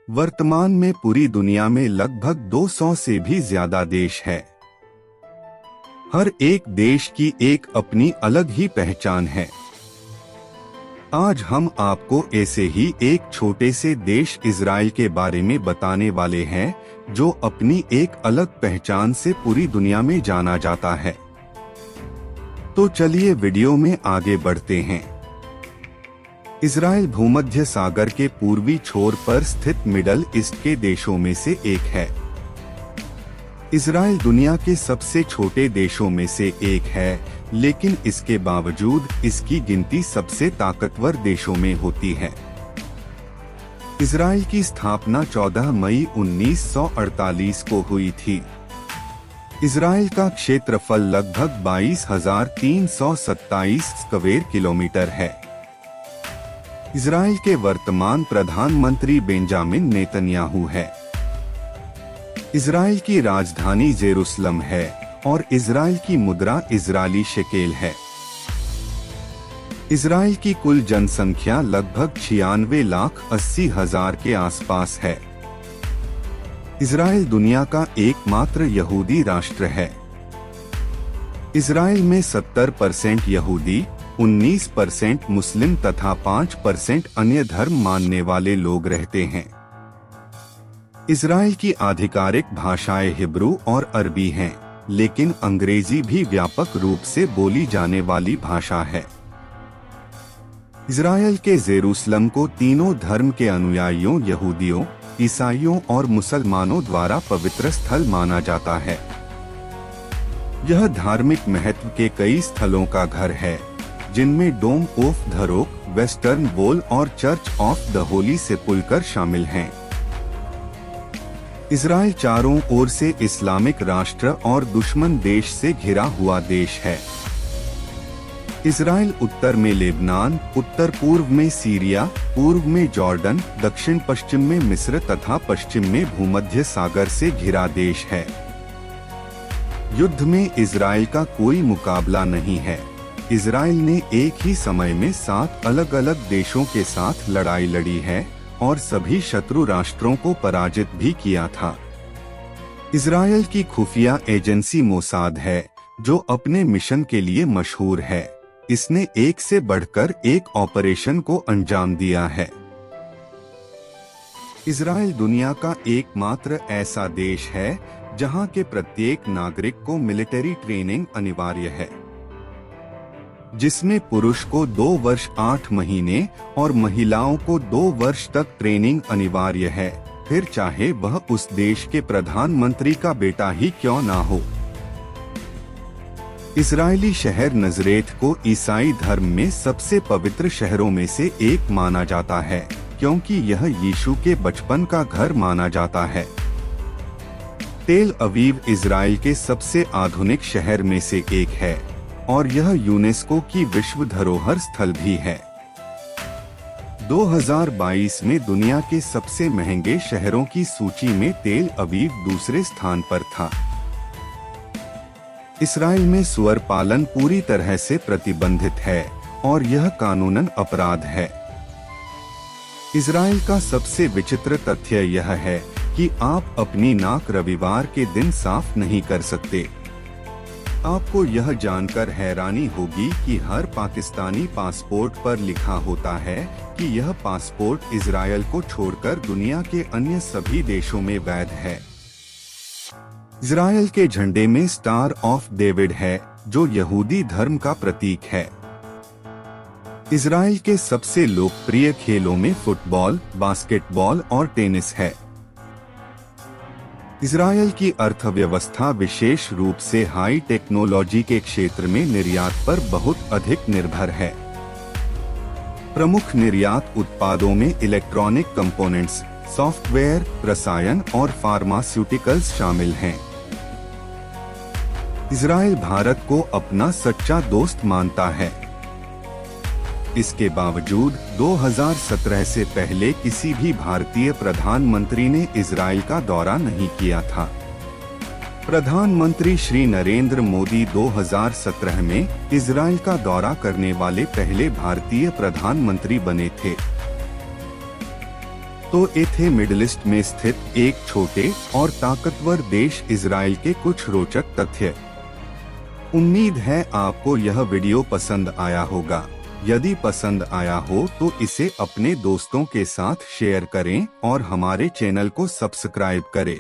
वर्तमान में पूरी दुनिया में लगभग 200 से भी ज्यादा देश है। हर एक देश की एक अपनी अलग ही पहचान है। आज हम आपको ऐसे ही एक छोटे से देश इजराइल के बारे में बताने वाले हैं, जो अपनी एक अलग पहचान से पूरी दुनिया में जाना जाता है। तो चलिए वीडियो में आगे बढ़ते हैं। इजराइल भूमध्य सागर के पूर्वी छोर पर स्थित मिडल ईस्ट के देशों में से एक है। इजराइल दुनिया के सबसे छोटे देशों में से एक है, लेकिन इसके बावजूद इसकी गिनती सबसे ताकतवर देशों में होती है। इजराइल की स्थापना 14 मई 1948 को हुई थी। इजराइल का क्षेत्रफल लगभग 22,327 स्क्वायर किलोमीटर है। इजराइल के वर्तमान प्रधानमंत्री बेंजामिन नेतन्याहू है। इजराइल की राजधानी जेरूसलम है और इजराइल की मुद्रा इजरायली शेकेल है। इजराइल की कुल जनसंख्या लगभग 96,80,000 के आसपास है। इजराइल दुनिया का एकमात्र यहूदी राष्ट्र है। इजराइल में 70% यहूदी, 19% मुस्लिम तथा 5% अन्य धर्म मानने वाले लोग रहते हैं। इजराइल की आधिकारिक भाषाएं हिब्रू और अरबी हैं, लेकिन अंग्रेजी भी व्यापक रूप से बोली जाने वाली भाषा है। इजराइल के जेरूसलम को तीनों धर्म के अनुयायियों, यहूदियों, ईसाइयों और मुसलमानों द्वारा पवित्र स्थल माना जाता है। यह धार्मिक महत्व के कई स्थलों का घर है, जिनमें Dome of the Rock, Western Wall और Church of the Holy Sepulchre शामिल हैं। इजराइल चारों ओर से इस्लामिक राष्ट्र और दुश्मन देश से घिरा हुआ देश है। इजराइल उत्तर में लेबनान, उत्तर पूर्व में सीरिया, पूर्व में जॉर्डन, दक्षिण पश्चिम में मिस्र तथा पश्चिम में भूमध्य सागर से घिरा देश है। युद्ध में इजराइल का कोई मुकाबला नहीं है। इजराइल ने एक ही समय में 7 अलग अलग देशों के साथ लड़ाई लड़ी है और सभी शत्रु राष्ट्रों को पराजित भी किया था। इजराइल की खुफिया एजेंसी मोसाद है, जो अपने मिशन के लिए मशहूर है। इसने एक से बढ़कर एक ऑपरेशन को अंजाम दिया है। इजराइल दुनिया का एकमात्र ऐसा देश है जहां के प्रत्येक नागरिक को मिलिट्री ट्रेनिंग अनिवार्य है, जिसमें पुरुष को 2 वर्ष 8 महीने और महिलाओं को 2 वर्ष तक ट्रेनिंग अनिवार्य है, फिर चाहे वह उस देश के प्रधानमंत्री का बेटा ही क्यों ना हो। इजरायली शहर नजरेत को ईसाई धर्म में सबसे पवित्र शहरों में से एक माना जाता है, क्योंकि यह यीशु के बचपन का घर माना जाता है। तेल अवीव इजराइल के सबसे आधुनिक शहर में से एक है और यह यूनेस्को की विश्व धरोहर स्थल भी है। 2022 में दुनिया के सबसे महंगे शहरों की सूची में तेल अवीव दूसरे स्थान पर था। इस्राइल में सुअर पालन पूरी तरह से प्रतिबंधित है और यह कानूनन अपराध है। इजराइल का सबसे विचित्र तथ्य यह है कि आप अपनी नाक रविवार के दिन साफ नहीं कर सकते। आपको यह जानकर हैरानी होगी कि हर पाकिस्तानी पासपोर्ट पर लिखा होता है कि यह पासपोर्ट इजराइल को छोड़कर दुनिया के अन्य सभी देशों में वैध है। इजराइल के झंडे में स्टार ऑफ डेविड है, जो यहूदी धर्म का प्रतीक है। इजराइल के सबसे लोकप्रिय खेलों में फुटबॉल, बास्केटबॉल और टेनिस है। इजराइल की अर्थव्यवस्था विशेष रूप से हाई टेक्नोलॉजी के क्षेत्र में निर्यात पर बहुत अधिक निर्भर है। प्रमुख निर्यात उत्पादों में इलेक्ट्रॉनिक कंपोनेंट्स, सॉफ्टवेयर, रसायन और फार्मास्यूटिकल्स शामिल हैं। इजराइल भारत को अपना सच्चा दोस्त मानता है। इसके बावजूद 2017 से पहले किसी भी भारतीय प्रधानमंत्री ने इजराइल का दौरा नहीं किया था। प्रधानमंत्री श्री नरेंद्र मोदी 2017 में इजराइल का दौरा करने वाले पहले भारतीय प्रधानमंत्री बने थे। तो ये थे मिडिल ईस्ट में स्थित एक छोटे और ताकतवर देश इजराइल के कुछ रोचक तथ्य। उम्मीद है आपको यह वीडियो पसंद आया होगा। यदि पसंद आया हो तो इसे अपने दोस्तों के साथ शेयर करें और हमारे चैनल को सब्सक्राइब करें।